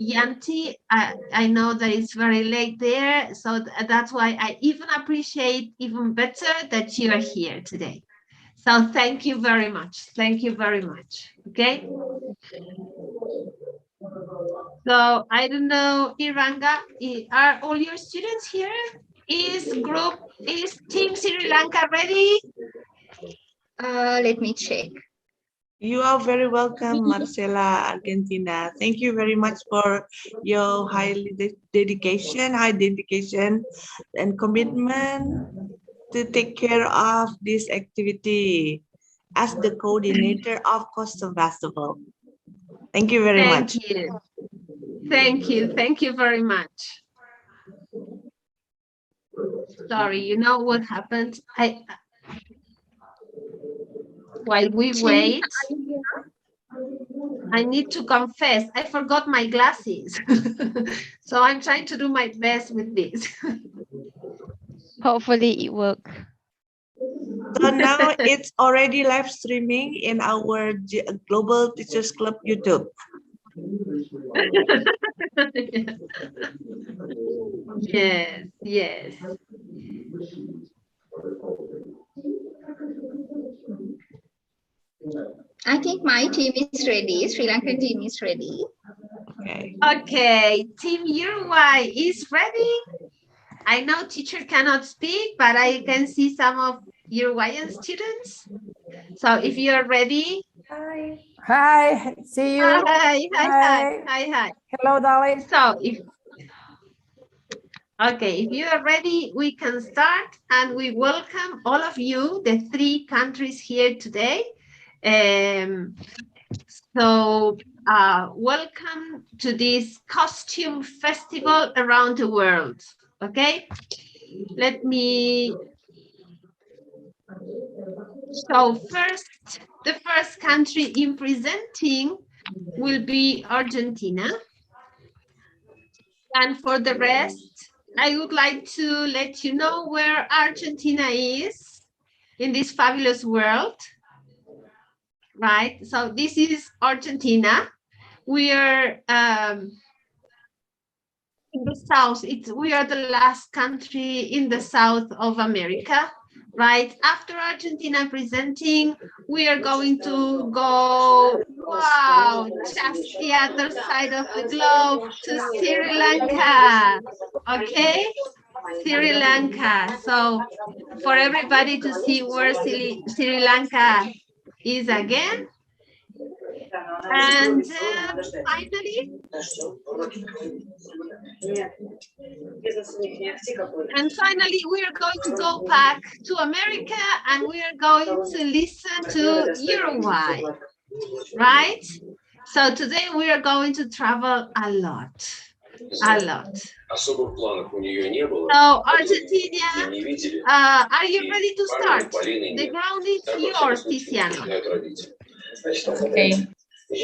Yanti, I know that it's very late there, so that's why I even appreciate even better that you are here today. So thank you very much. Thank you very much. Okay. So I don't know, Iranga, are all your students here? Is Team Sri Lanka ready? Let me check. You are very welcome, Marcela, Argentina. Thank you very much for your high dedication, and commitment to take care of this activity as the coordinator of Coastal Festival. Thank you very much. Thank you. Thank you. Thank you very much. Sorry, you know what happened? While we wait, I need to confess, I forgot my glasses. So I'm trying to do my best with this. Hopefully it works. So now it's already live streaming in our Global Teachers Club YouTube. Yes, yes. I think my team is ready. Sri Lankan team is ready. Okay. Okay, Team Uruguay is ready. I know teacher cannot speak, but I can see some of Uruguayan students. So if you are ready. Hi. Hi. See you. Hi, hi, hi, hi. Hello, darling. So if you are ready, we can start, and we welcome all of you, the 3 countries here today. Welcome to this costume festival around the world. Okay, the first country in presenting will be Argentina. And for the rest, I would like to let you know where Argentina is in this fabulous world, right? So this is Argentina. We are in the south. We are the last country in the south of America, right? After Argentina presenting, we are going to go, wow, just the other side of the globe to Sri Lanka, okay? Sri Lanka. So for everybody to see where Sri Lanka is again. And finally, we are going to go back to America, and we are going to listen to Uruguay, right? So today we are going to travel a lot. So Argentina, are you ready to start? The ground is yours, Tiziano. Okay. We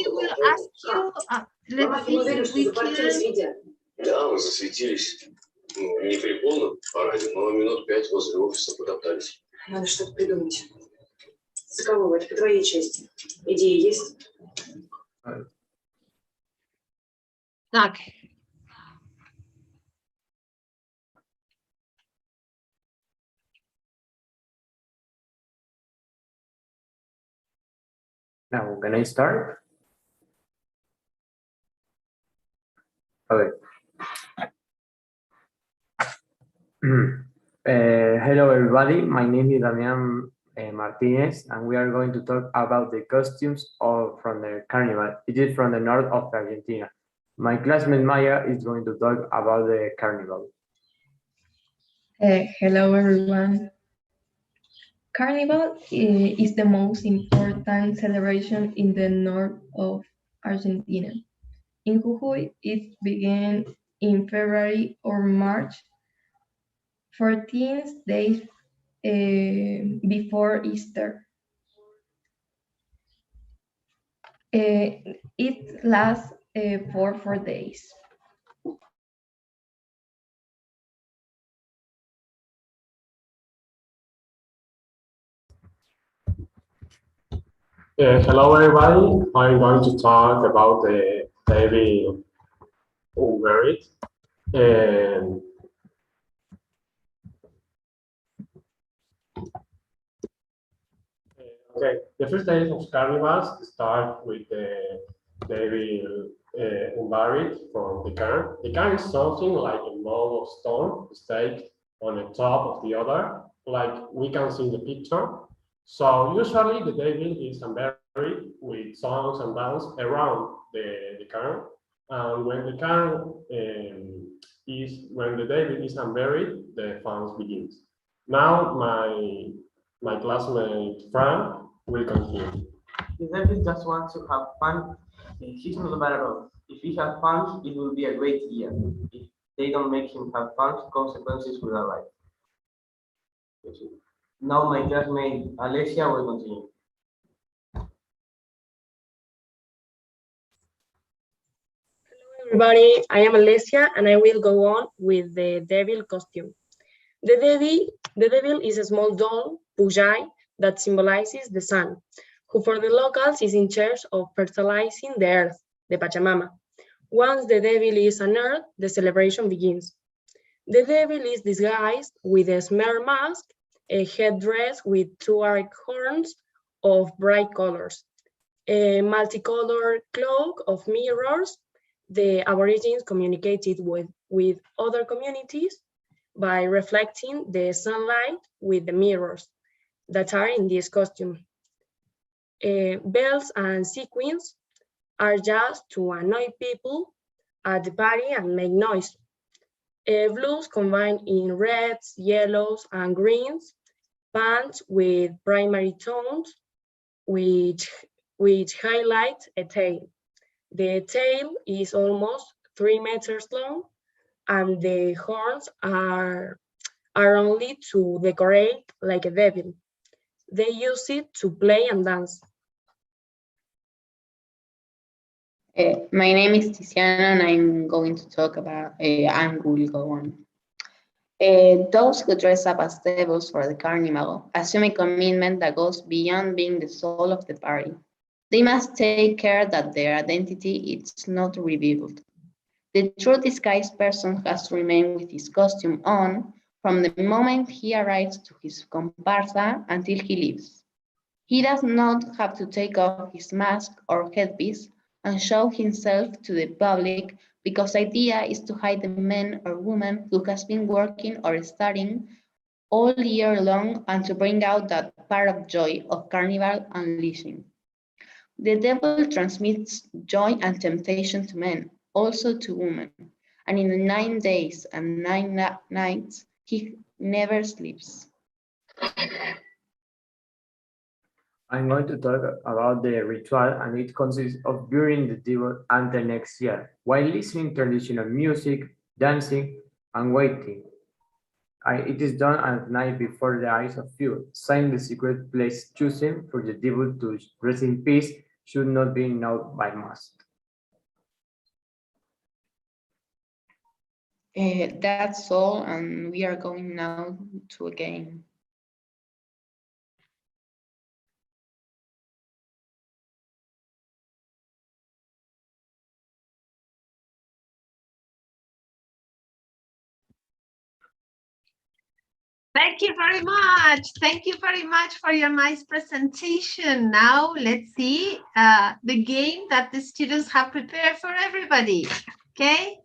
will ask you, let's see if we can. Да, мы засветились. Не при полном параде, но минут 5 возле офиса потоптались. Надо что-то придумать. За кого? Это по твоей части. Идеи есть? Okay. Now, can I start? Okay. Hello, everybody. My name is Damian Martinez, and we are going to talk about the costumes from the carnival. It is from the north of Argentina. My classmate Maya is going to talk about the carnival. Hello, everyone. Carnival is the most important celebration in the north of Argentina. In Jujuy, it began in February or March, 14 days before Easter. It lasts for 4 days. Hello, everybody. I'm going to talk about the Devil Unburied. And okay, the first days of carnivals start with the Devil Unburied from the cairn. The cairn is something like a mold of stone staked on the top of the other, like we can see in the picture. So usually the devil is unburied with songs and dance around the cairn. And when the cairn when the devil is unburied, the fun begins. Now my classmate Frank will continue. The devil just wants to have fun. He's not bad at all. If he has fun, it will be a great year. If they don't make him have fun, consequences will arrive. Now my classmate Alessia will continue. Everybody, I am Alessia and I will go on with the devil costume. The devil is a small doll, Pujai, that symbolizes the sun, who for the locals is in charge of fertilizing the earth, the Pachamama. Once the devil is unearthed, the celebration begins. The devil is disguised with a smear mask, a headdress with two arc horns of bright colors, a multicolored cloak of mirrors. The Aborigines communicated with other communities by reflecting the sunlight with the mirrors that are in this costume. Bells and sequins are just to annoy people at the party and make noise. Blues combined in reds, yellows, and greens, pants with primary tones, which highlight a tail. The tail is almost 3 meters long, and the horns are only to decorate like a devil. They use it to play and dance. My name is Tiziana and I'm going to talk about, and will go on. Those who dress up as devils for the carnival assume a commitment that goes beyond being the soul of the party. They must take care that their identity is not revealed. The true disguised person has to remain with his costume on from the moment he arrives to his comparsa until he leaves. He does not have to take off his mask or headpiece and show himself to the public because the idea is to hide the man or woman who has been working or studying all year long and to bring out that part of joy of carnival unleashing. The devil transmits joy and temptation to men, also to women, and in the 9 days and 9 nights, he never sleeps. I'm going to talk about the ritual, and it consists of burying the devil until next year, while listening to traditional music, dancing, and waiting. It is done at night before the eyes of few, saying the secret place chosen for the devil to rest in peace should not be known by most. That's all, and we are going now to a game. Thank you very much. Thank you very much for your nice presentation. Now let's see the game that the students have prepared for everybody. Okay.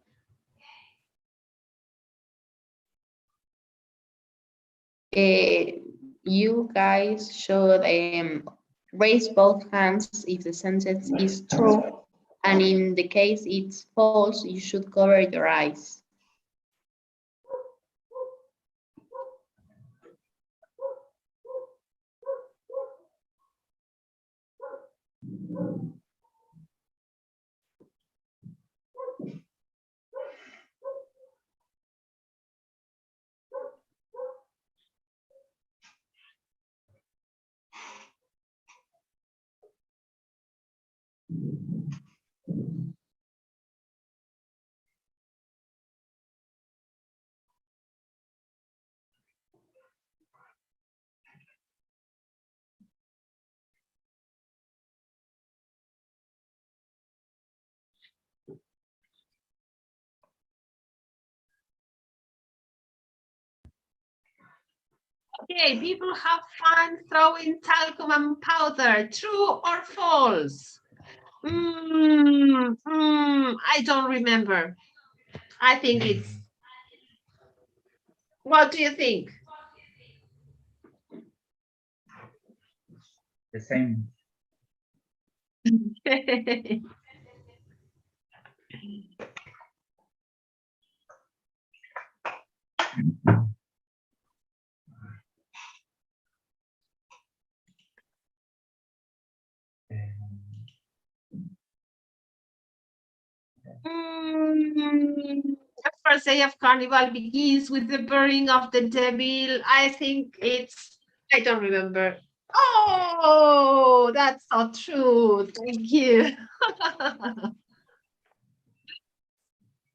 You guys should raise both hands if the sentence is true, and in the case it's false, you should cover your eyes. Okay, people have fun throwing talcum and powder. True or false? I don't remember. I think it's. What do you think? The same. The first day of Carnival begins with the burning of the devil. I think it's, I don't remember. Oh, that's not true. Thank you.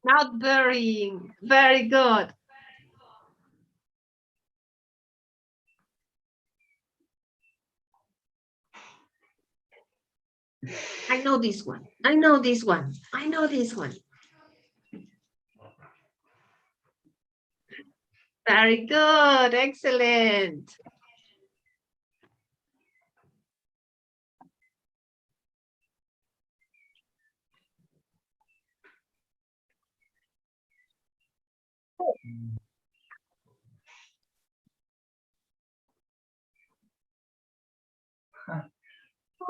Not burying. Very good. I know this one. I know this one. I know this one. Very good. Excellent.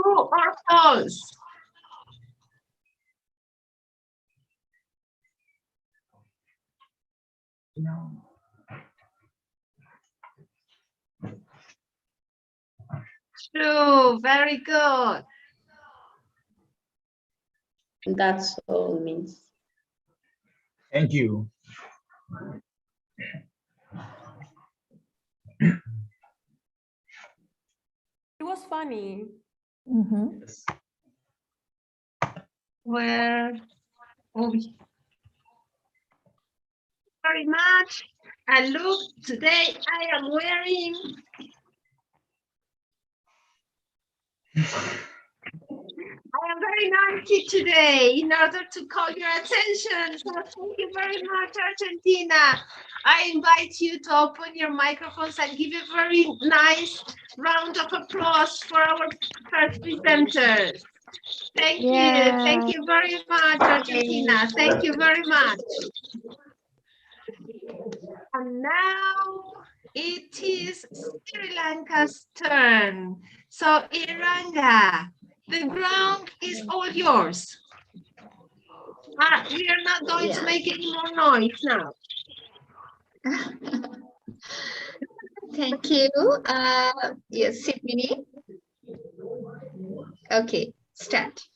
True or false? No. True. Very good. That's all it means. Thank you. It was funny. Where? Oh, very much. And look, today I am wearing. I am very naughty today in order to call your attention. So thank you very much, Argentina. I invite you to open your microphones and give a very nice round of applause for our first presenters. Thank you. Thank you very much, Argentina. Thank you very much. And now it is Sri Lanka's turn. So Iranga, the ground is all yours. We are not going to make any more noise now. Thank you. Yes, Sidney. Okay, start.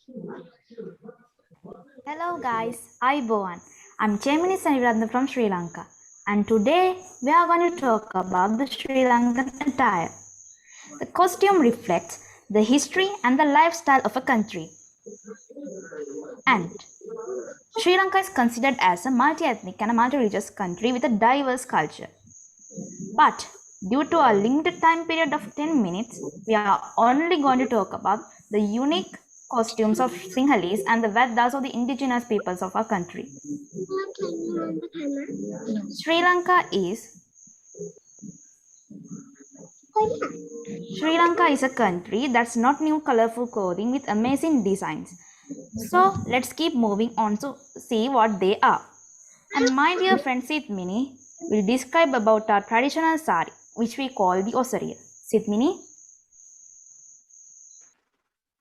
Hello guys, Aibowan. I'm Chemini Saniratna from Sri Lanka, and today we are going to talk about the Sri Lankan attire. The costume reflects the history and the lifestyle of a country. And Sri Lanka is considered as a multi-ethnic and a multi-religious country with a diverse culture. But due to a limited time period of 10 minutes, we are only going to talk about the unique costumes of Sinhalese and the Vedas of the indigenous peoples of our country. Sri Lanka is a country that's not new colorful clothing with amazing designs. So let's keep moving on to see what they are. And my dear friend Sidmini will describe about our traditional sari, which we call the Osariya. Sidmini?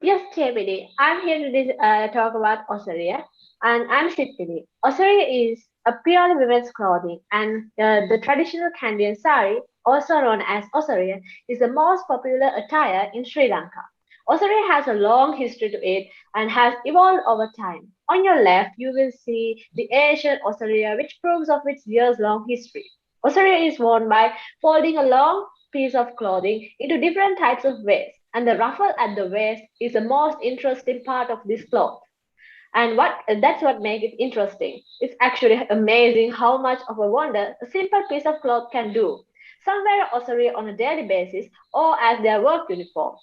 Yes, Chemini. I'm here to talk about Osariya, and I'm Sidmini. Osariya is a purely women's clothing, and the traditional Kandyan sari, also known as Osariya, is the most popular attire in Sri Lanka. Osariya has a long history to it and has evolved over time. On your left, you will see the Asian Osariya, which proves of its years-long history. Osariya is worn by folding a long piece of clothing into different types of waist, and the ruffle at the waist is the most interesting part of this cloth. And that's what makes it interesting. It's actually amazing how much of a wonder a simple piece of cloth can do. Some wear Osariya on a daily basis or as their work uniform.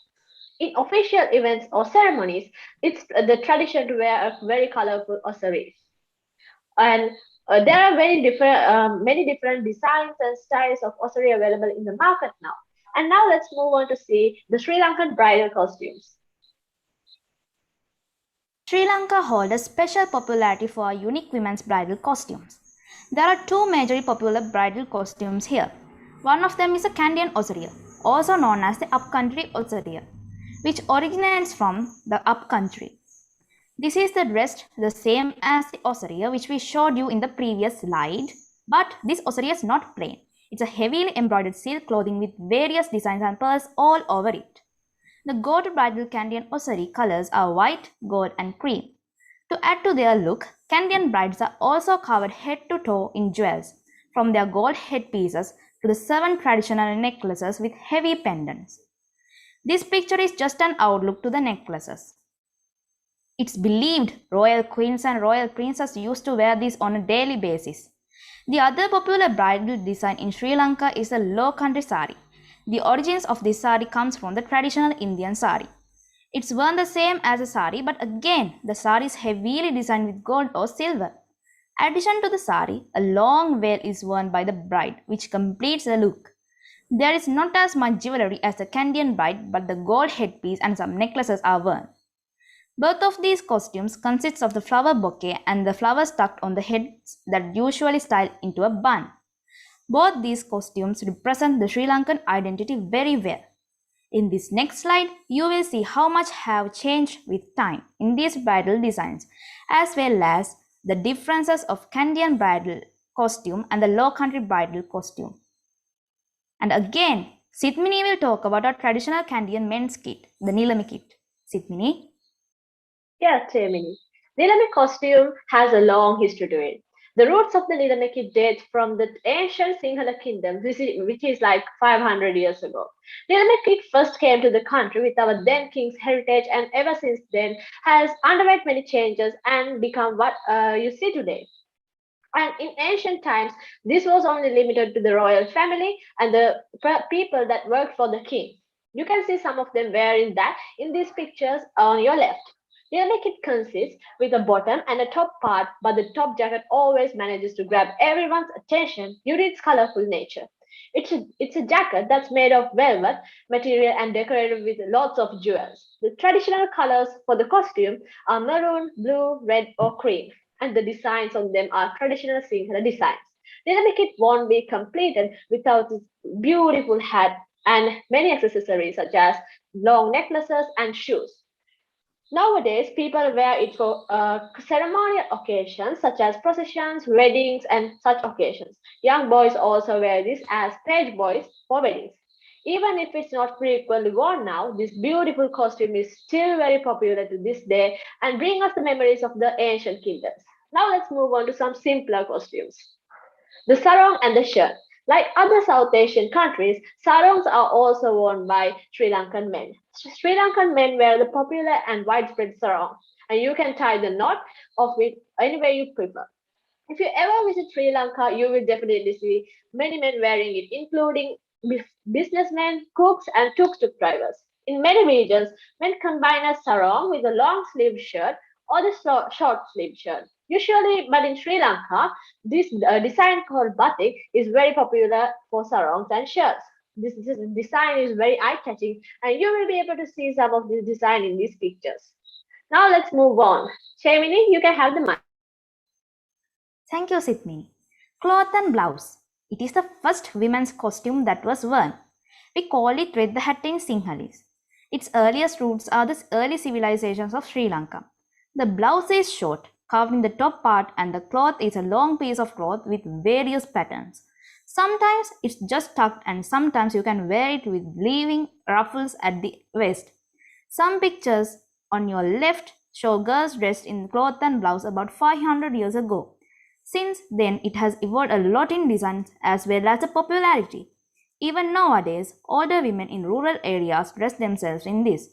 In official events or ceremonies, it's the tradition to wear a very colorful Osariya. And There are many different designs and styles of osari available in the market now. And now let's move on to see the Sri Lankan bridal costumes. Sri Lanka holds a special popularity for unique women's bridal costumes. There are two majorly popular bridal costumes here. One of them is a Kandyan Osariya, also known as the upcountry Osariya, which originates from the upcountry. This is the dress the same as the Osariya which we showed you in the previous slide, but this Osariya is not plain. It's a heavily embroidered silk clothing with various designs and pearls all over it. The go-to bridal Kandyan Osari colors are white, gold and cream. To add to their look, Kandyan brides are also covered head to toe in jewels, from their gold headpieces to the 7 traditional necklaces with heavy pendants. This picture is just an outlook to the necklaces. It's believed royal queens and royal princes used to wear these on a daily basis. The other popular bridal design in Sri Lanka is the low country sari. The origins of this sari comes from the traditional Indian sari. It's worn the same as a sari, but again the sari is heavily designed with gold or silver. In addition to the sari, a long veil is worn by the bride, which completes the look. There is not as much jewelry as the Kandyan bride, but the gold headpiece and some necklaces are worn. Both of these costumes consist of the flower bouquet and the flowers tucked on the heads that usually style into a bun. Both these costumes represent the Sri Lankan identity very well. In this next slide, you will see how much have changed with time in these bridal designs, as well as the differences of Kandyan bridal costume and the low country bridal costume. And again, Sithmini will talk about our traditional Kandyan men's kit, the Nilami kit. Sithmini? Yes, Temini. Nilami costume has a long history to it. The roots of the Nilami kit date from the ancient Sinhala kingdom, which is like 500 years ago. Nilami kit first came to the country with our then king's heritage, and ever since then has underwent many changes and become what you see today. And in ancient times, this was only limited to the royal family and the people that worked for the king. You can see some of them wearing that in these pictures on your left. Nilami kit consists with a bottom and a top part, but the top jacket always manages to grab everyone's attention due to its colorful nature. It's a jacket that's made of velvet material and decorated with lots of jewels. The traditional colors for the costume are maroon, blue, red, or cream, and the designs on them are traditional Sinhala designs. Nilami kit won't be completed without its beautiful hat and many accessories such as long necklaces and shoes. Nowadays, people wear it for ceremonial occasions such as processions, weddings, and such occasions. Young boys also wear this as page boys for weddings. Even if it's not frequently worn now, this beautiful costume is still very popular to this day and bring us the memories of the ancient kingdoms. Now let's move on to some simpler costumes. The sarong and the shirt. Like other South Asian countries, sarongs are also worn by Sri Lankan men. Sri Lankan men wear the popular and widespread sarong, and you can tie the knot of it any way you prefer. If you ever visit Sri Lanka, you will definitely see many men wearing it, including businessmen, cooks, and tuk-tuk drivers. In many regions, men combine a sarong with a long-sleeved shirt or the short-sleeved shirt. Usually, but in Sri Lanka, this design called batik is very popular for sarongs and shirts. This design is very eye-catching, and you will be able to see some of this design in these pictures. Now let's move on. Shamini, you can have the mic. Thank you, Sithmini. Cloth and blouse. It is the first women's costume that was worn. We call it Red the Hat in Sinhalese. Its earliest roots are the early civilizations of Sri Lanka. The blouse is short, carved in the top part, and the cloth is a long piece of cloth with various patterns. Sometimes it's just tucked, and sometimes you can wear it with leaving ruffles at the waist. Some pictures on your left show girls dressed in cloth and blouse about 500 years ago. Since then, it has evolved a lot in designs as well as the popularity. Even nowadays, older women in rural areas dress themselves in this.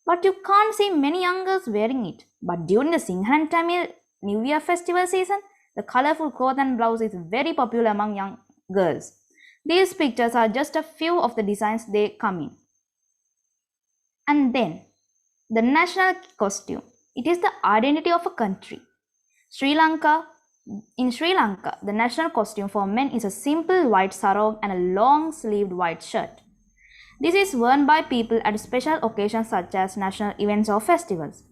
But you can't see many young girls wearing it. But during the Sinhala and Tamil New Year festival season, the colorful cloth and blouse is very popular among young girls. These pictures are just a few of the designs they come in. And then, the national costume. It is the identity of a country. Sri Lanka In Sri Lanka, the national costume for men is a simple white sarong and a long-sleeved white shirt. This is worn by people at special occasions such as national events or festivals.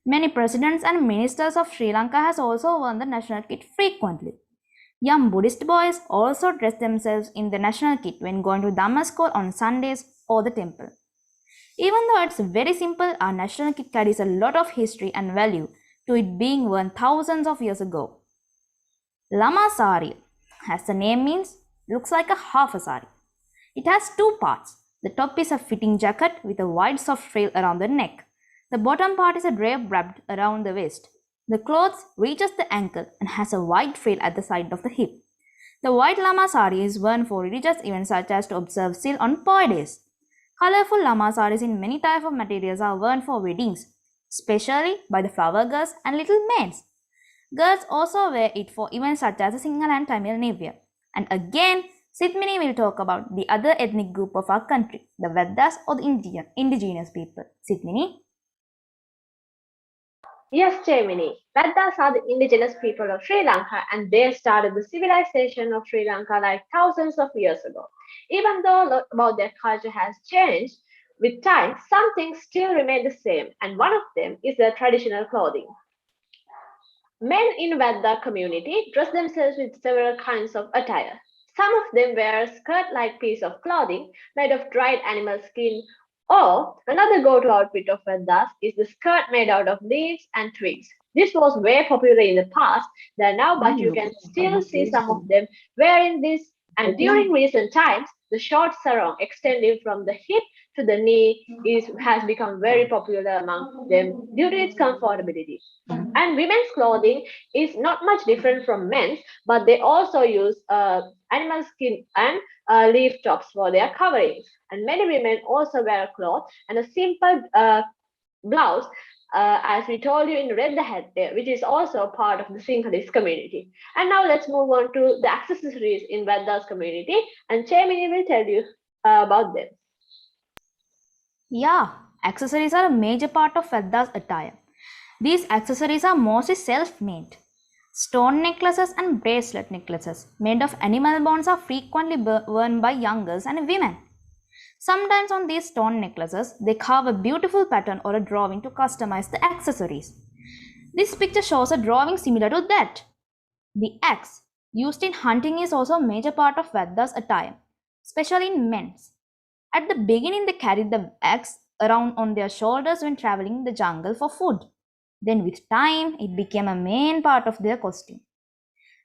Many presidents and ministers of Sri Lanka has also worn the national kit frequently. Young Buddhist boys also dress themselves in the national kit when going to Dhamma school on Sundays or the temple. Even though it's very simple, our national kit carries a lot of history and value to it being worn thousands of years ago. Lama sari, as the name means, looks like a half a sari. It has two parts. The top is a fitting jacket with a wide soft frill around the neck. The bottom part is a drape wrapped around the waist. The cloth reaches the ankle and has a wide frill at the side of the hip. The white lama sari is worn for religious events such as to observe Sil on Poy days. Colorful lama saris in many types of materials are worn for weddings, especially by the flower girls and little maids. Girls also wear it for events such as the Sinhala and Tamil New Year. And again, Sidmini will talk about the other ethnic group of our country, the Vedas or the indigenous people. Sidmini? Yes, Jaimini. Vedas are the indigenous people of Sri Lanka and they started the civilization of Sri Lanka like thousands of years ago. Even though a lot about their culture has changed with time, some things still remain the same and one of them is their traditional clothing. Men in Veda community dress themselves with several kinds of attire. Some of them wear a skirt-like piece of clothing made of dried animal skin, or another go-to outfit of Vedas is the skirt made out of leaves and twigs. This was very popular in the past than now, but you can still see some of them wearing this. And during recent times, the short sarong extending from the hip to the knee has become very popular among them due to its comfortability. And women's clothing is not much different from men's, but they also use animal skin and leaf tops for their coverings. And many women also wear a cloth and a simple blouse, as we told you in Red the Hat there, which is also part of the Sinhalese community. And now let's move on to the accessories in Vedas community, and Chaimini will tell you about them. Yeah, accessories are a major part of Vedas attire. These accessories are mostly self-made. Stone necklaces and bracelet necklaces made of animal bones are frequently worn by young girls and women. Sometimes on these stone necklaces, they carve a beautiful pattern or a drawing to customize the accessories. This picture shows a drawing similar to that. The axe used in hunting is also a major part of Vedas attire, especially in men's. At the beginning, they carried the axe around on their shoulders when traveling in the jungle for food. Then with time, it became a main part of their costume.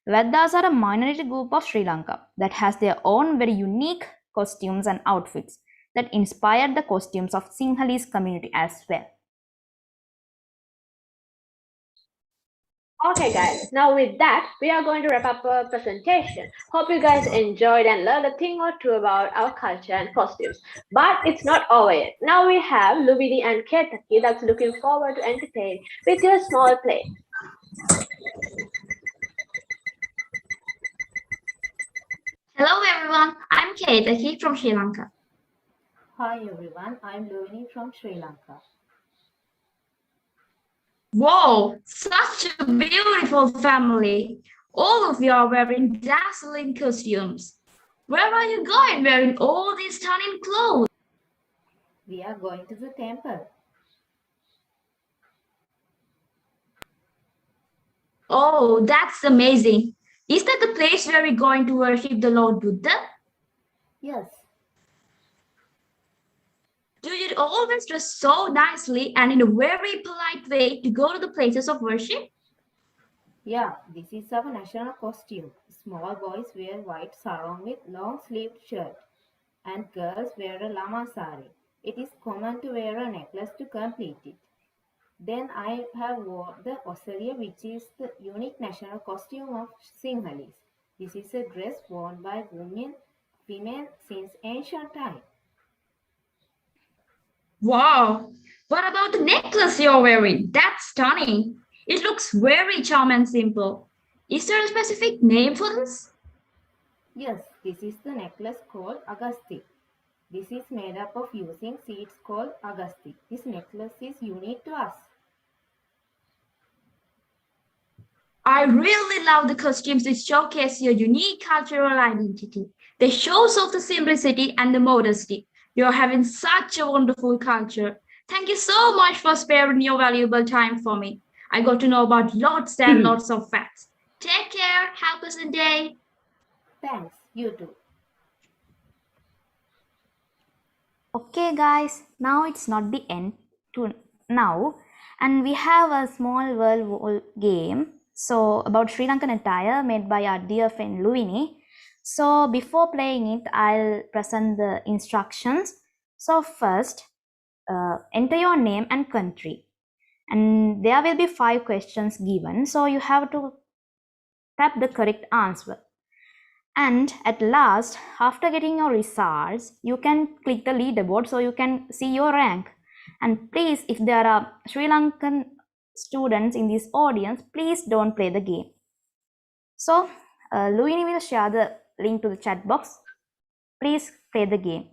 Vedas are a minority group of Sri Lanka that has their own very unique costumes and outfits that inspired the costumes of Sinhalese community as well. Okay guys, now with that, we are going to wrap up our presentation. Hope you guys enjoyed and learned a thing or two about our culture and costumes. But it's not over yet. Now we have Luvini and Ketaki that's looking forward to entertain with your small play. Hello everyone, I'm Ketaki from Sri Lanka. Hi everyone, I'm Luvini from Sri Lanka. Whoa, such a beautiful family. All of you are wearing dazzling costumes. Where are you going wearing all these stunning clothes? We are going to the temple. Oh, that's amazing. Is that the place where we're going to worship the Lord Buddha? Yes. Do you always dress so nicely and in a very polite way to go to the places of worship? Yeah, this is our national costume. Small boys wear white sarong with long-sleeved shirt and girls wear a lama sari. It is common to wear a necklace to complete it. Then I have worn the Osariya, which is the unique national costume of Sinhalese. This is a dress worn by women since ancient times. Wow, what about the necklace you're wearing? That's stunning. It looks very charming and simple. Is there a specific name for this? Yes, this is the necklace called Agasti. This is made up of using seeds called Agasti. This necklace is unique to us. I really love the costumes which showcase your unique cultural identity. They show off the simplicity and the modesty. You're having such a wonderful culture. Thank you so much for sparing your valuable time for me. I got to know about lots and lots of facts. Take care. Have a pleasant day. Thanks, you too. Okay guys, now it's not the end to now, and we have a small world game about Sri Lankan attire made by our dear friend Luini. So before playing it, I'll present the instructions. So first, enter your name and country, and there will be 5 questions given, so you have to tap the correct answer. And at last, after getting your results, you can click the leaderboard so you can see your rank. And please, if there are Sri Lankan students in this audience, please don't play the game. So Luini will share the link to the chat box. Please play the game.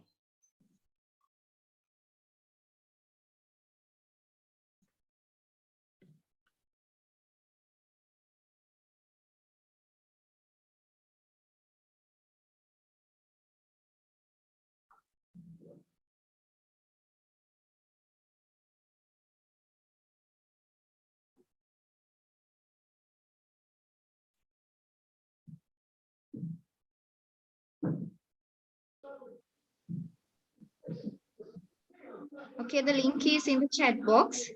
Okay, the link is in the chat box.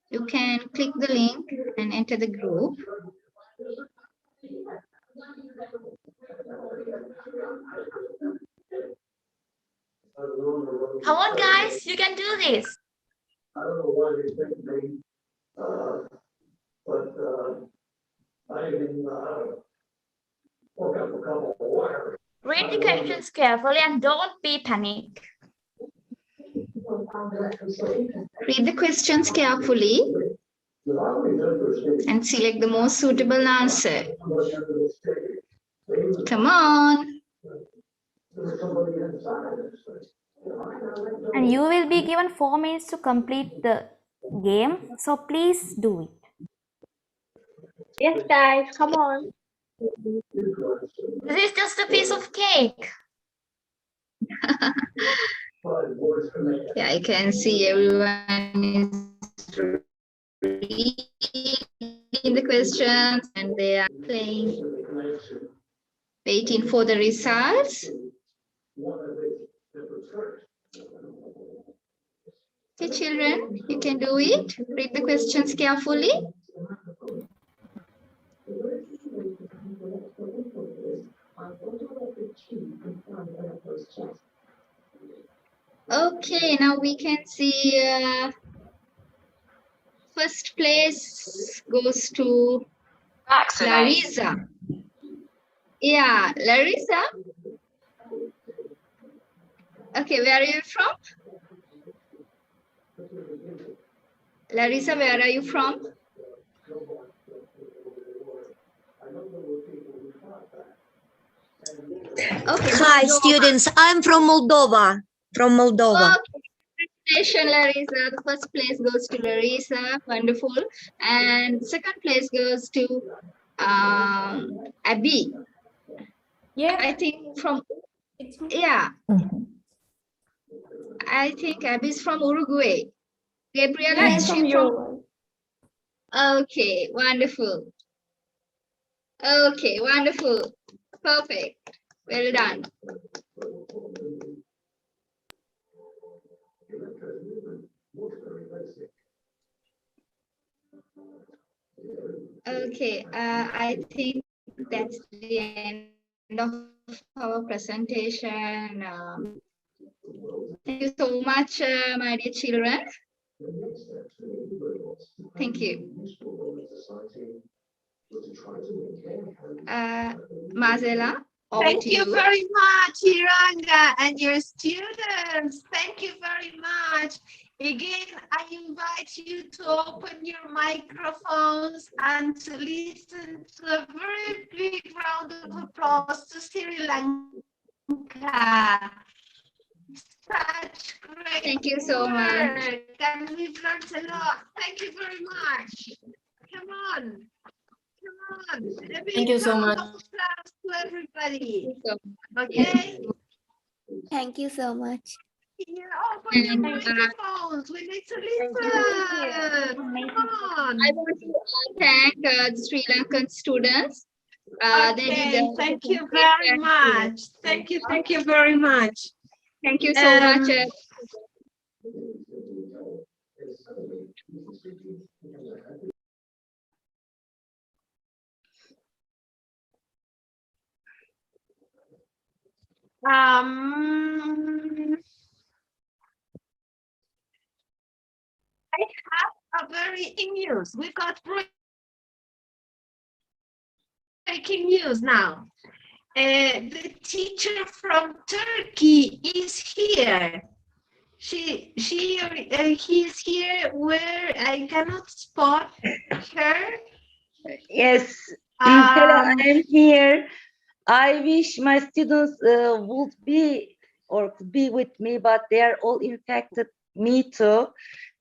You can click the link and enter the group. Come on, guys, you can do this. I don't know why they think me, but I even woke up a couple of wires. Read the questions carefully and don't be panicked. Read the questions carefully and select the most suitable answer. Come on. And you will be given 4 minutes to complete the game, so please do it. Yes, guys, come on. This is just a piece of cake. Yeah, I can see everyone is reading the questions and they are playing, waiting for the results. Okay, children, you can do it. Read the questions carefully. Okay, now we can see first place goes to Larissa. Yeah, Larissa. Okay, where are you from? Larissa, where are you from? Okay. Hi, students. I'm from Moldova. Okay. Congratulations, Larissa. The first place goes to Larissa. Wonderful. And the second place goes to Abby. Yeah. I think from, yeah. I think Abby's from Uruguay. Gabriela, Yeah, is from she Uruguay. from? Okay, wonderful. Okay, wonderful. Perfect. Well done. Okay, I think that's the end of our presentation. Thank you so much, my dear children. Thank you. Marcela, over Thank to you very much, Iranga, and your students. Thank you very much. Again, I invite you to open your microphones and to listen to a very big round of applause to Sri Lanka. Such great Thank you so much. work, and we've learned a lot. Thank you very much. Come on. Come Thank you so much. To everybody. Okay. Thank you so much. Yeah, open your microphones. We need to listen. Come on. I want to thank the Sri Lankan students. Okay, thank you very much. Thank you very much. Thank you so much. I have a very news. We got breaking news now. The teacher from Turkey is here. He's here where I cannot spot her. Yes, hello, I am here. I wish my students would be or could be with me, but they are all infected. Me too,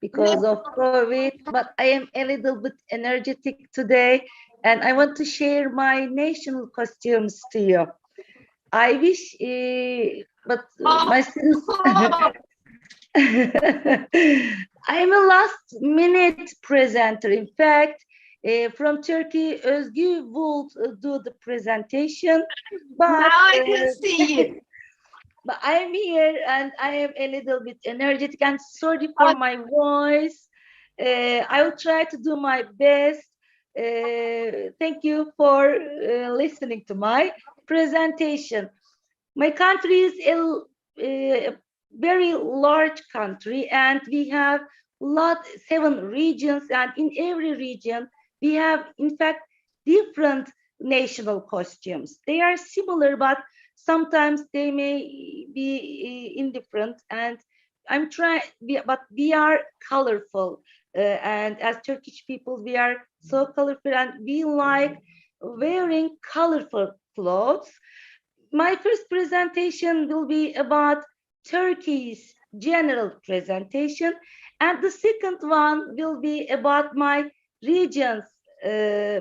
because of COVID. But I am a little bit energetic today, and I want to share my national costumes to you. I wish, but my students. I'm a last minute presenter. In fact, from Turkey, Özgü will do the presentation. But now I can see you. But I'm here and I am a little bit energetic and sorry for my voice. I will try to do my best. Thank you for listening to my presentation. My country is a very large country, and we have 7 regions, and in every region we have, in fact, different national costumes. They are similar, but sometimes they may be indifferent, and I'm trying, but we are colorful, and as Turkish people, we are so colorful, and we like wearing colorful clothes. My first presentation will be about Turkey's general presentation, and the second one will be about my region's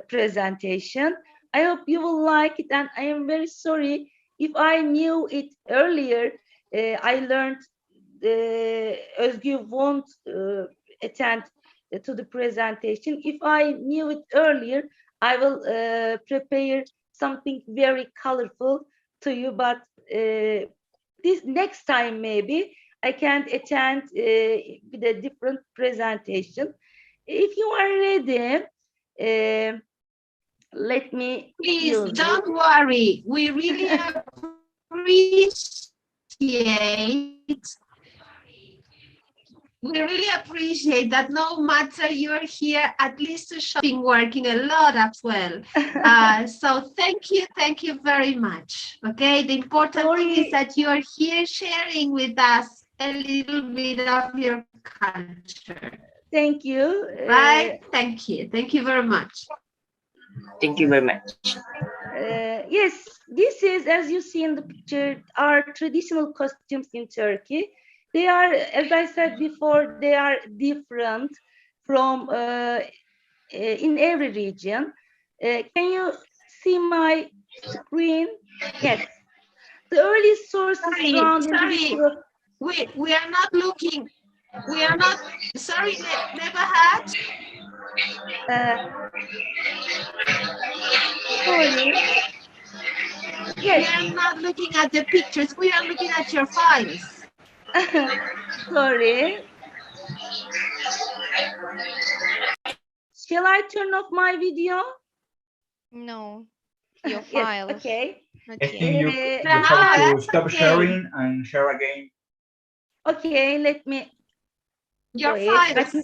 presentation. I hope you will like it, and I am very sorry if I knew it earlier. I learned Özgü won't attend to the presentation. If I knew it earlier, I will prepare something very colorful to you, but this next time maybe I can attend with a different presentation. If you are ready, let me please don't worry. We really appreciate that no matter you're here, at least to shopping, working a lot as well. So thank you very much. Okay, the important thing is that you are here sharing with us a little bit of your culture. Thank you. Right, thank you very much. Thank you very much. Yes, this is, as you see in the picture, our traditional costumes in Turkey. They are, as I said before, they are different from in every region. Can you see my screen? Yes. The early sources found in the we are not looking. We are not. Sorry, Nebahat. Sorry. Yes. We are not looking at the pictures. We are looking at your files. Sorry. Shall I turn off my video? No, your files. Yes, okay. I think you have to stop sharing and share again. Okay, let me. Your files.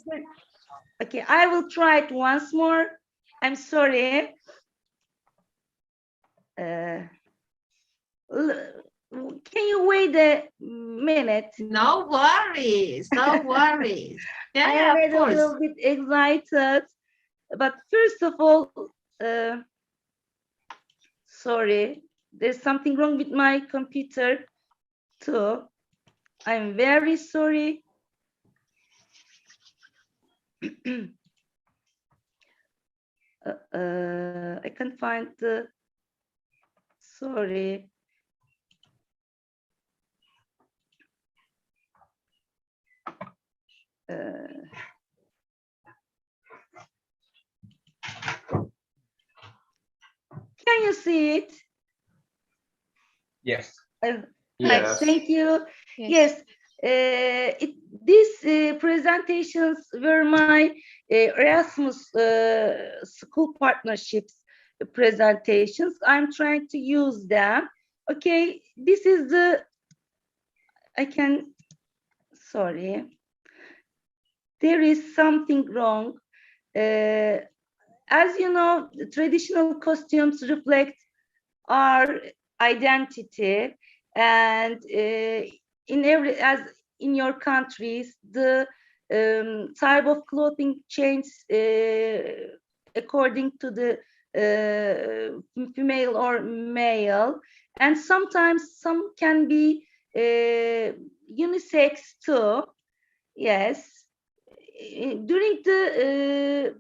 Okay, I will try it once more. I'm sorry. Can you wait a minute? No worries, no worries. Yeah, I am of course. a little bit excited, but first of all, sorry, there's something wrong with my computer too. I'm very sorry. I can find the, sorry. Can you see it? Yes. Yes. Thank you. Yes. Yes. These presentations were my Erasmus school partnerships presentations. I'm trying to use them. Okay, this is the, sorry. There is something wrong. As you know, the traditional costumes reflect our identity, and as in your countries, the type of clothing changes according to the female or male, and sometimes some can be unisex too. Yes. During the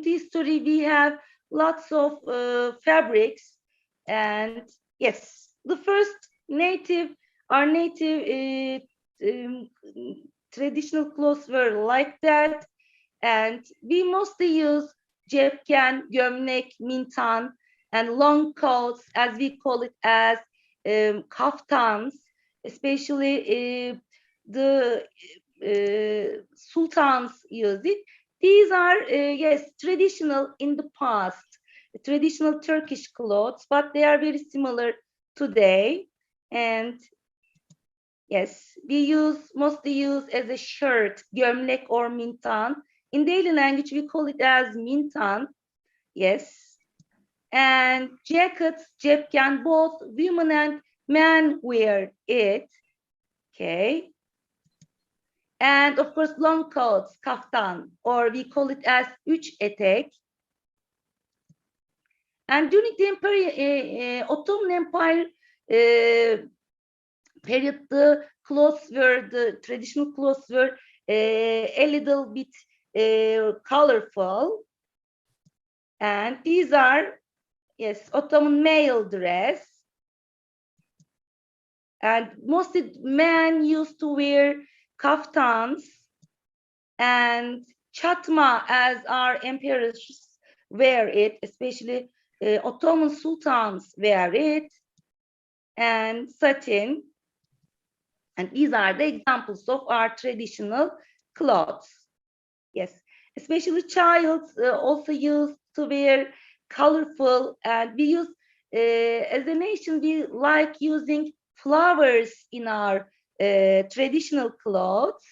history, we have lots of fabrics, and yes, the first our native traditional clothes were like that, and we mostly use cepken, gömlek, mintan, and long coats, as we call it as kaftans, especially the sultans use it. These are, yes, traditional in the past, traditional Turkish clothes, but they are very similar today. And yes, we mostly use as a shirt, gömlek or mintan. In daily language, we call it as mintan. Yes. And jackets, cepken, both women and men wear it. Okay. And of course, long coats, kaftan, or we call it as üç etek. And during the Ottoman Empire period, the traditional clothes were a little bit colorful. And these are, yes, Ottoman male dress. And mostly men used to wear kaftans and çatma, as our emperors wear it, especially Ottoman sultans wear it, and satin. And these are the examples of our traditional clothes. Yes, especially childs also used to wear colorful, and we use, as a nation, we like using flowers in our traditional clothes.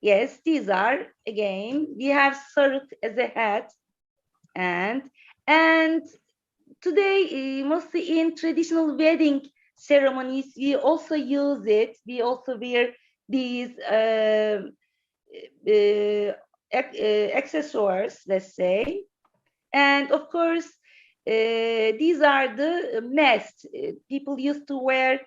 Yes, these are, again, we have sarık as a hat, and today, mostly in traditional wedding ceremonies, we also use it. We also wear these accessories, let's say. And of course, these are the nests. People used to wear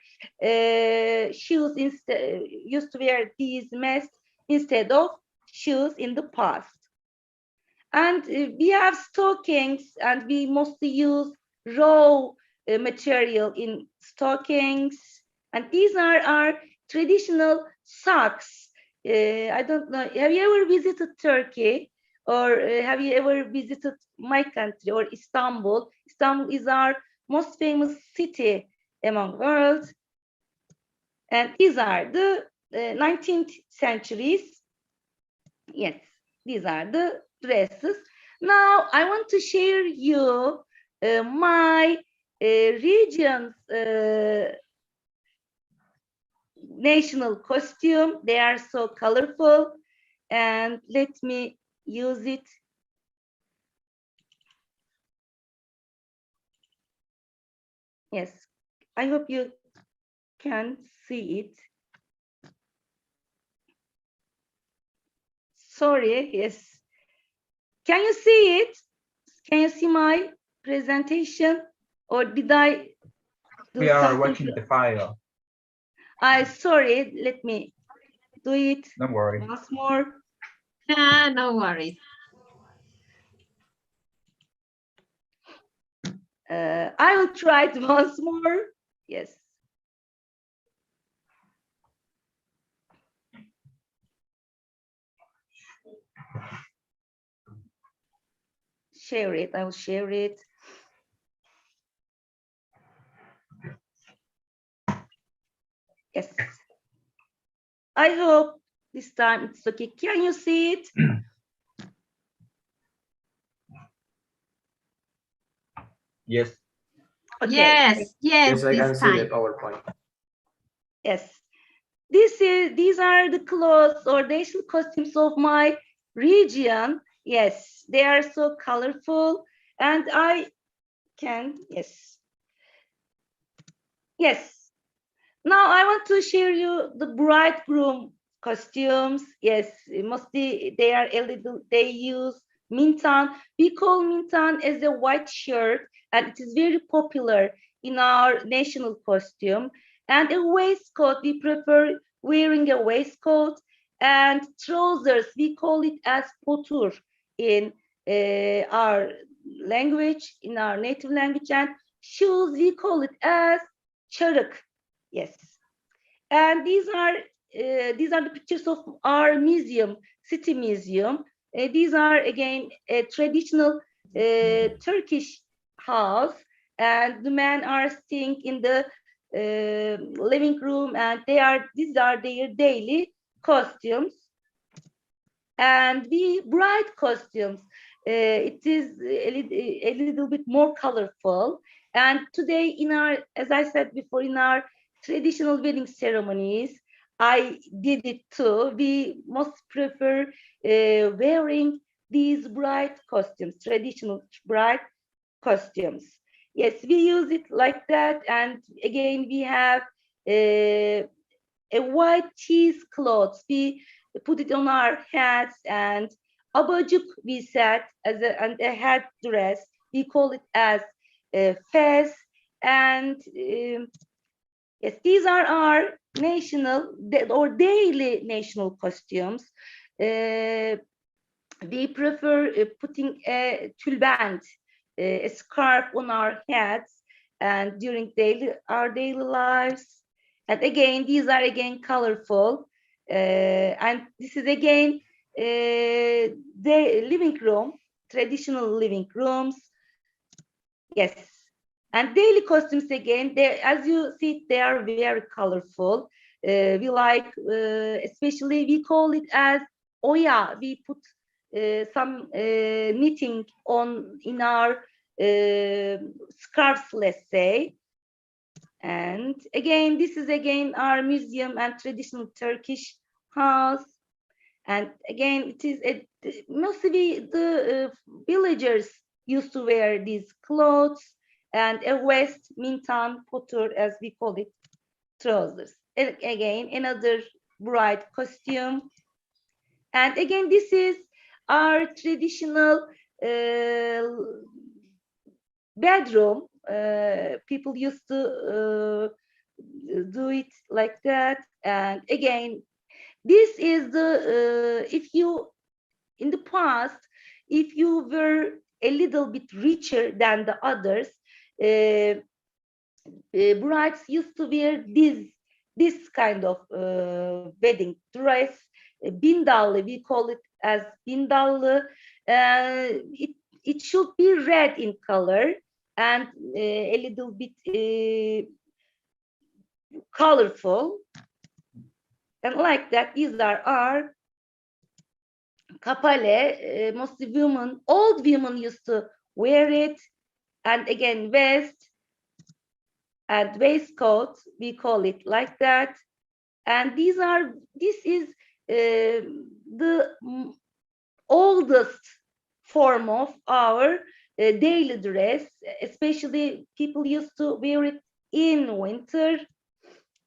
shoes instead. Used to wear these nests instead of shoes in the past. And we have stockings, and we mostly use raw material in stockings. And these are our traditional socks. I don't know, have you ever visited Turkey? Or have you ever visited my country, or Istanbul? Istanbul is our most famous city among world. And these are the 19th centuries. Yes, these are the dresses. Now I want to share you my region's national costume. They are so colorful, and let me use it. Yes, I hope you can see it. Sorry, yes. Can you see it? Can you see my presentation? Or did I do We are something? watching the file. Sorry, let me do it. Don't worry. Once more. No worries. I will try it once more. Yes. Share it. I will share it. Yes. I hope this time it's okay. Can you see it? Yes. Okay. Yes, I can this see the time. PowerPoint. Yes. These are the clothes or national costumes of my region. Yes, they are so colorful, and I can, yes. Yes. Now I want to share you the bridegroom costumes. Yes, mostly they are a little, they use mintan. We call mintan as a white shirt, and it is very popular in our national costume. And a waistcoat, we prefer wearing a waistcoat, and trousers, we call it as potur in our language, in our native language, and shoes, we call it as çarık. Yes, and these are the pictures of our museum, city museum. These are again a traditional Turkish house, and the men are staying in the living room, and these are their daily costumes. And the bride costumes, it is a little bit more colorful. And today in our, as I said before, in our traditional wedding ceremonies, I did it too. We most prefer wearing these bride costumes, traditional bride costumes. Yes, we use it like that. And again, we have a white cheesecloth. We put it on our heads, and abajuk we said as a head dress. We call it as fez. And yes, these are our national or daily national costumes. We prefer putting a tulband, a scarf on our heads, and during our daily lives. And again, these are again colorful. And this is again the living room, traditional living rooms. Yes. And daily costumes again, as you see, they are very colorful. We like, especially we call it as oya. We put some knitting on in our scarves, let's say. And again, this is again our museum and traditional Turkish house. And again, it is mostly the villagers used to wear these clothes, and a west mintan potur, as we call it, trousers. And again, another bride costume. And again, this is our traditional bedroom. People used to do it like that. And again, this is the if you in the past, if you were a little bit richer than the others, brides used to wear this kind of wedding dress, bindallı, we call it as bindallı. It should be red in color and a little bit colorful. And like that, these are our kapale. Mostly women, old women used to wear it. And again, vest and waistcoat, we call it like that. And this is the oldest form of our daily dress. Especially people used to wear it in winter.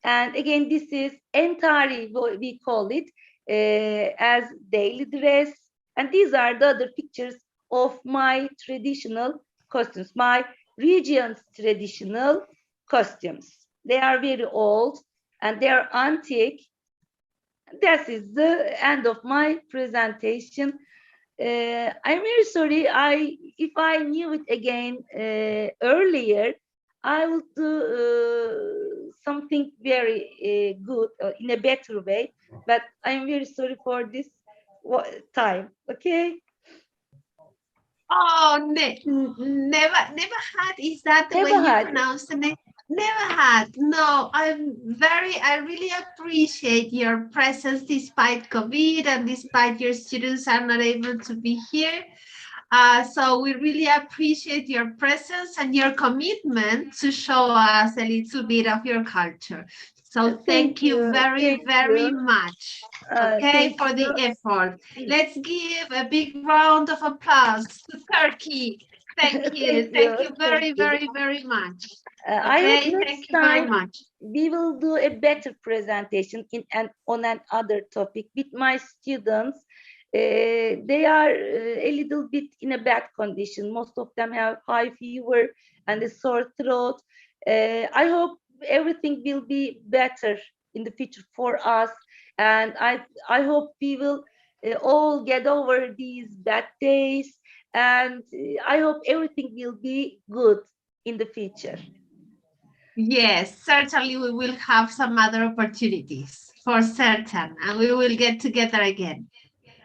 And again, this is entari, we call it, as daily dress. And these are the other pictures of my traditional costumes, my region's traditional costumes. They are very old and they are antique. This is the end of my presentation. I'm very sorry. If I knew it again earlier, I would do something very good in a better way. But I'm very sorry for this time. Okay. Oh, never had. Is that the way Never you had. pronounce the name? Never had. No, I really appreciate your presence despite COVID and despite your students are not able to be here. So we really appreciate your presence and your commitment to show us a little bit of your culture. So thank you very, very much, okay, for the effort. Let's give a big round of applause to Turkey. Thank you. Thank you very, very, very much. I hope Okay, next thank you very time much. we will do a better presentation on another topic with my students. They are a little bit in a bad condition. Most of them have high fever and a sore throat. I hope everything will be better in the future for us. And I hope we will all get over these bad days. And I hope everything will be good in the future. Yes, certainly we will have some other opportunities for certain, and we will get together again.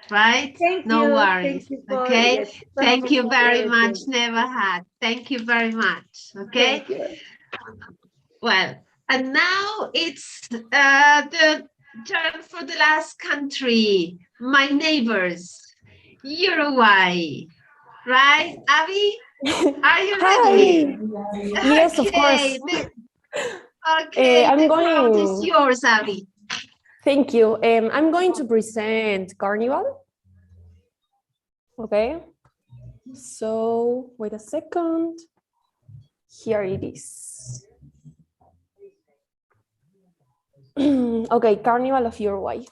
Right? Thank no you. worries. Thank you for, Okay. yes, Thank you very everything. much. Never had. Thank you very much. Okay. Thank you. Well, and now it's the turn for the last country, my neighbors, Uruguay. Right, Abby? Are you ready? Yes, of course. Okay, I'm the crowd is going. yours, Abby. Thank you. I'm going to present Carnival. Okay. So wait a second. Here it is. Okay, Carnival of Uruguay.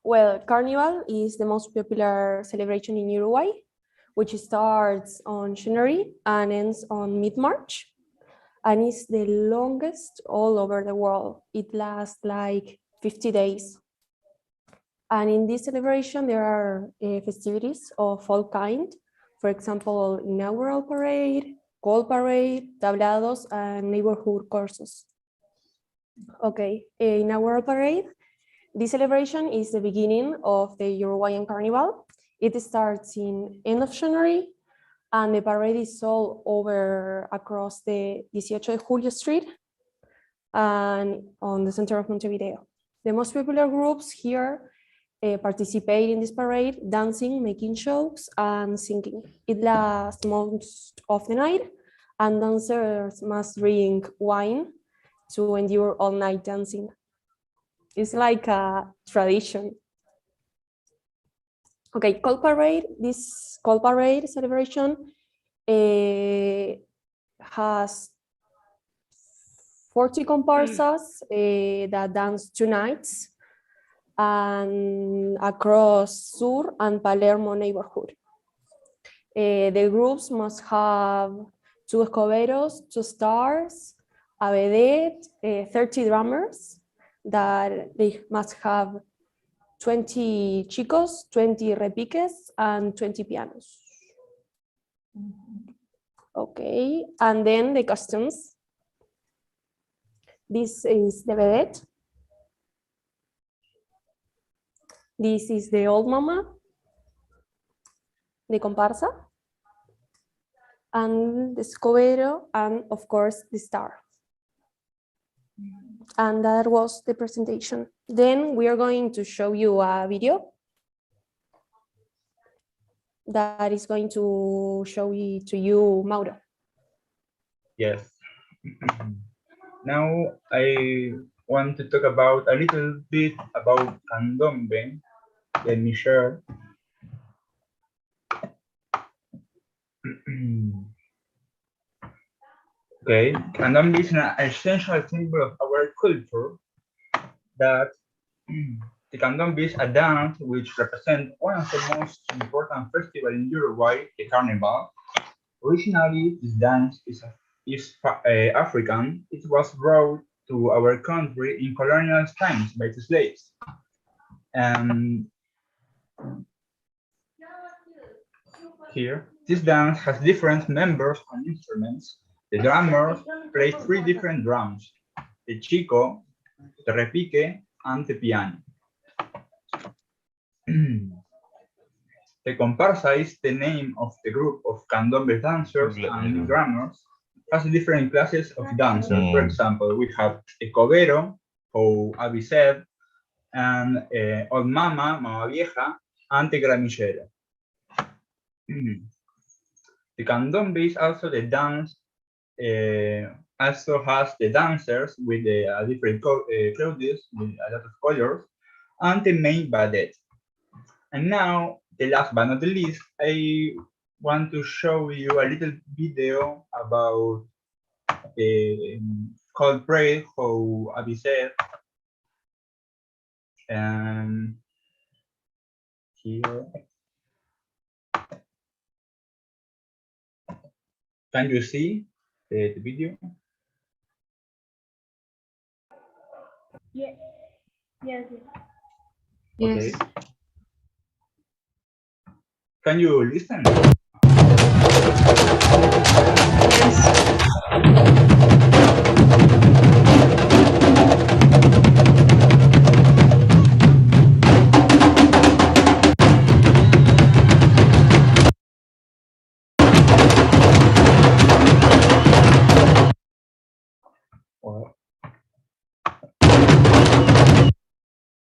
Well, Carnival is the most popular celebration in Uruguay, which starts on January and ends on mid-March, and is the longest all over the world. It lasts like 50 days. And in this celebration, there are festivities of all kinds. For example, inaugural parade, gold parade, tablados, and neighborhood courses. Okay, inaugural parade. This celebration is the beginning of the Uruguayan Carnival. It starts in end of January, and the parade is all over across the 18 de Julio Street and on the center of Montevideo. The most popular groups here participate in this parade, dancing, making shows, and singing. It lasts most of the night, and dancers must drink wine to endure all night dancing. It's like a tradition. Okay, Cold Parade. This Cold Parade celebration has 40 comparsas that dance 2 nights and across Sur and Palermo neighborhood. The groups must have 2 escoberos, 2 stars, a vedette, 30 drummers, that they must have 20 chicos, 20 repiques, and 20 pianos. Okay, and then the costumes. This is the vedette. This is the old mama, the comparsa, and the escobero, and of course the star. And that was the presentation. Then we are going to show you a video that is going to show it to you, Mauro. Yes. Now I want to talk about a little bit about candombe. Let me share. Okay, candombe is an essential symbol of our culture. That the candombe is a dance which represents one of the most important festivals in Uruguay, the Carnival. Originally, this dance is African. It was brought to our country in colonial times by the slaves. Here, this dance has different members and instruments. The drummers play 3 different drums: the chico, the repique, and the piano. The comparsa is the name of the group of candombe dancers, and the drummers has different classes of dancers. For example, we have a cobero, how Abby said, and old mama, mama vieja, and the gramillero. The candombe is also the dance, also has the dancers with different clothes with a lot of colors, and the main ballet. And now, the last but not the least, I want to show you a little video about the cold parade, how Abby said. And here. Can you see the video? Yes. Yes. Okay. Can you listen?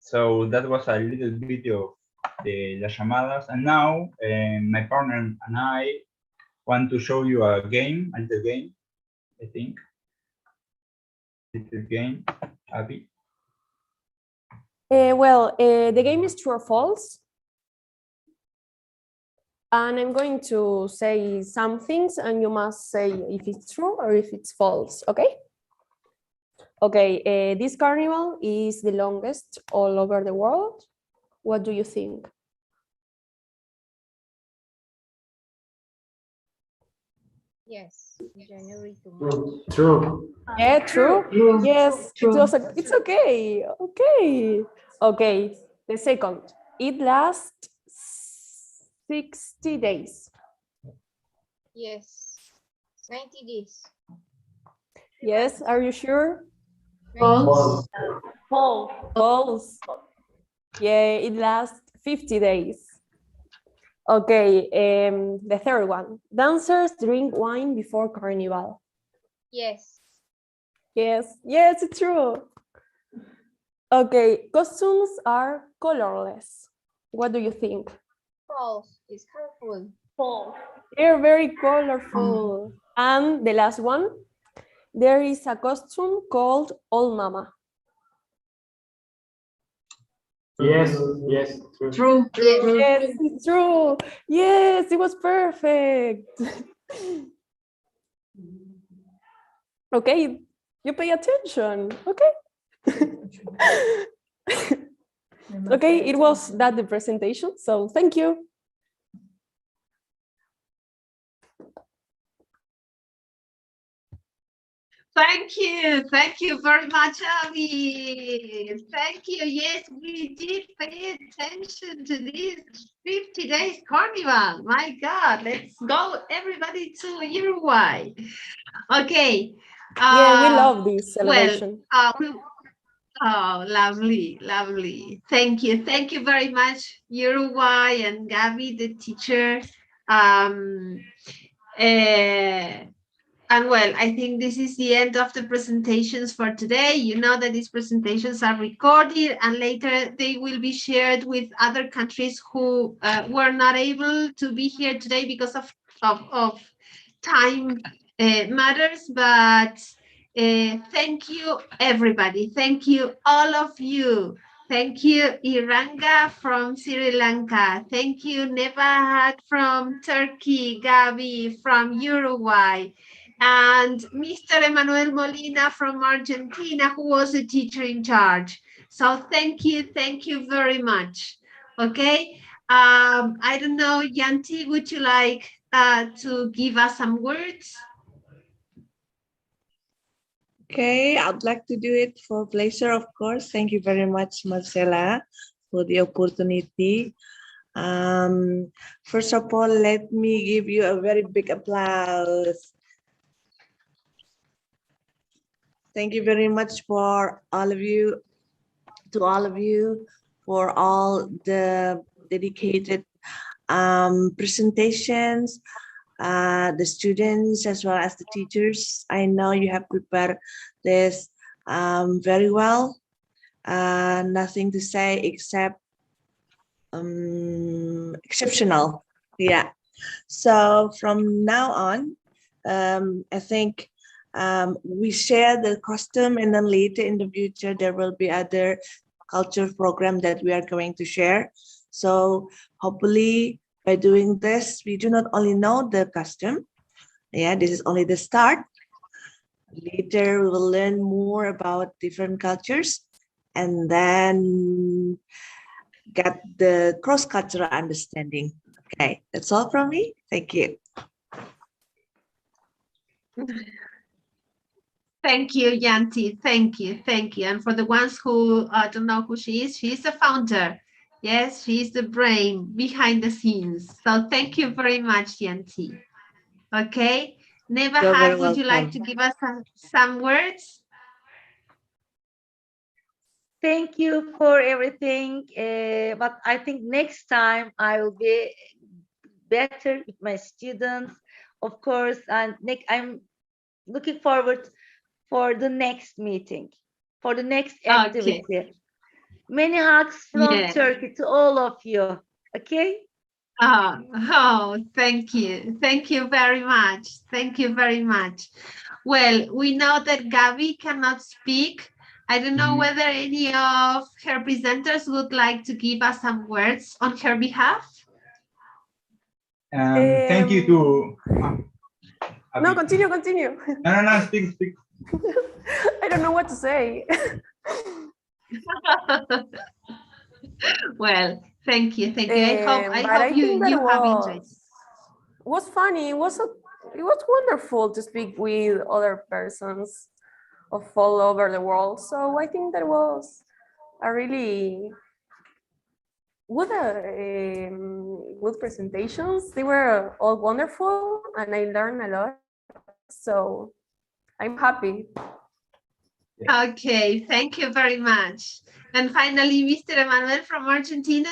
So that was a little video of the Las Llamadas, and now my partner and I want to show you a game, a little game, I think. Little game, Abby. The game is true or false. And I'm going to say some things and you must say if it's true or if it's false, okay? Okay, this carnival is the longest all over the world. What do you think? Yes, January to March. True. Yeah, true. True. Yes, True. it's okay. Okay, the second. It lasts 60 days. Yes, 90 days. Yes, are you sure? False. False. Yeah, it lasts 50 days. Okay, the third one. Dancers drink wine before carnival. Yes. Yes, it's true. Okay, costumes are colorless. What do you think? False. It's colorful. False. They're very colorful. And the last one, there is a costume called Old Mama. Yes, true. Yes, it's true. Yes, it was perfect. Okay, you pay attention. Okay. Okay, it was that the presentation, so thank you. Thank you very much, Abby. Thank you. Yes, we did pay attention to this 50 days carnival. My God, let's go everybody to Uruguay. Okay. Yeah, we love this celebration. Oh, lovely. Thank you very much, Uruguay and Gabby, the teacher. And well, I think this is the end of the presentations for today. You know that these presentations are recorded and later they will be shared with other countries who were not able to be here today because of time matters. But thank you, everybody. Thank you, all of you. Thank you, Iranga from Sri Lanka. Thank you, Nebahat from Turkey, Gabi from Uruguay, and Mr. Emmanuel Molina from Argentina, who was the teacher in charge. So thank you very much. Okay, I don't know, Yanti, would you like to give us some words? Okay, I'd like to do it for pleasure, of course. Thank you very much, Marcela, for the opportunity. First of all, let me give you a very big applause. Thank you very much for all of you, for all the dedicated presentations, the students as well as the teachers. I know you have prepared this very well. Nothing to say except exceptional. Yeah. So from now on, I think we share the costume, and then later in the future there will be other culture program that we are going to share. So hopefully by doing this, we do not only know the costume. Yeah, this is only the start. Later we will learn more about different cultures and then get the cross-cultural understanding. Okay, that's all from me. Thank you. Thank you, Yanti. Thank you. Thank you. And for the ones who don't know who she's the founder. Yes, she's the brain behind the scenes. So thank you very much, Yanti. Okay. Nebahat, would you like to give us some words? Thank you for everything. But I think next time I will be better with my students, of course. And I'm looking forward for the next meeting, for the next activity. Okay. Many hugs from Turkey to all of you. Okay. Oh, thank you. Thank you very much. Thank you very much. Well, we know that Gabby cannot speak. I don't know whether any of her presenters would like to give us some words on her behalf. Thank you to... No, continue. No, speak. I don't know what to say. Well, thank you. I hope you have enjoyed. It was funny. It was wonderful to speak with other persons of all over the world. So I think that was a really good presentations. They were all wonderful, and I learned a lot. So I'm happy. Okay, thank you very much. And finally, Mr. Emmanuel from Argentina.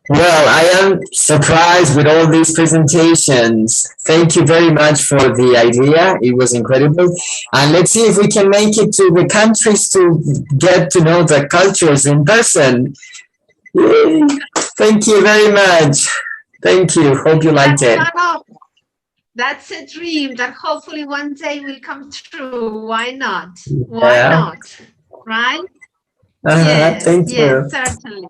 Well, I am surprised with all these presentations. Thank you very much for the idea. It was incredible. And let's see if we can make it to the countries to get to know the cultures in person. Yay. Thank you very much. Thank you. Hope you liked it. That's a dream that hopefully one day will come true. Why not? Why not? Right? Thank you. Yes, certainly.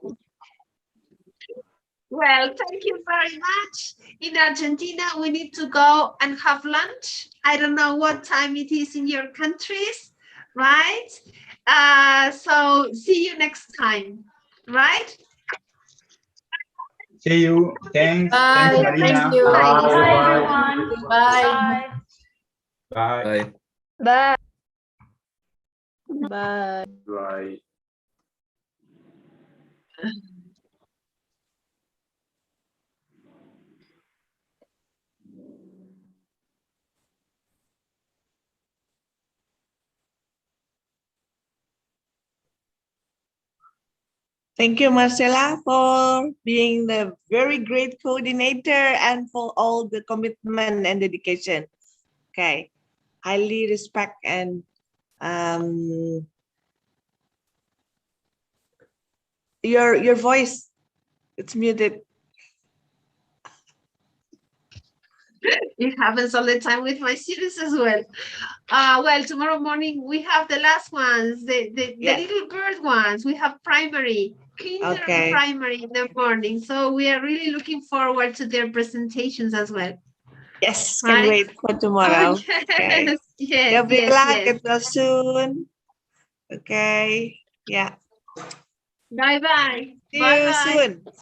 Well, thank you very much. In Argentina, we need to go and have lunch. I don't know what time it is in your countries, right? So see you next time, right? See you. Thanks. Bye. Thanks, Marina. Thank you. Bye, everyone. Bye. Bye. Bye. Bye. Bye. Thank you, Marcela, for being the very great coordinator and for all the commitment and dedication. Okay, highly respect and your voice, it's muted. It happens all the time with my students as well. Well, tomorrow morning we have the last ones, the little bird ones. We have primary, kinder and primary in the morning. So we are really looking forward to their presentations as well. Yes, can wait for tomorrow. Yes, okay. yes, Good luck. Get well soon. Okay. Yeah. Bye-bye. See you soon.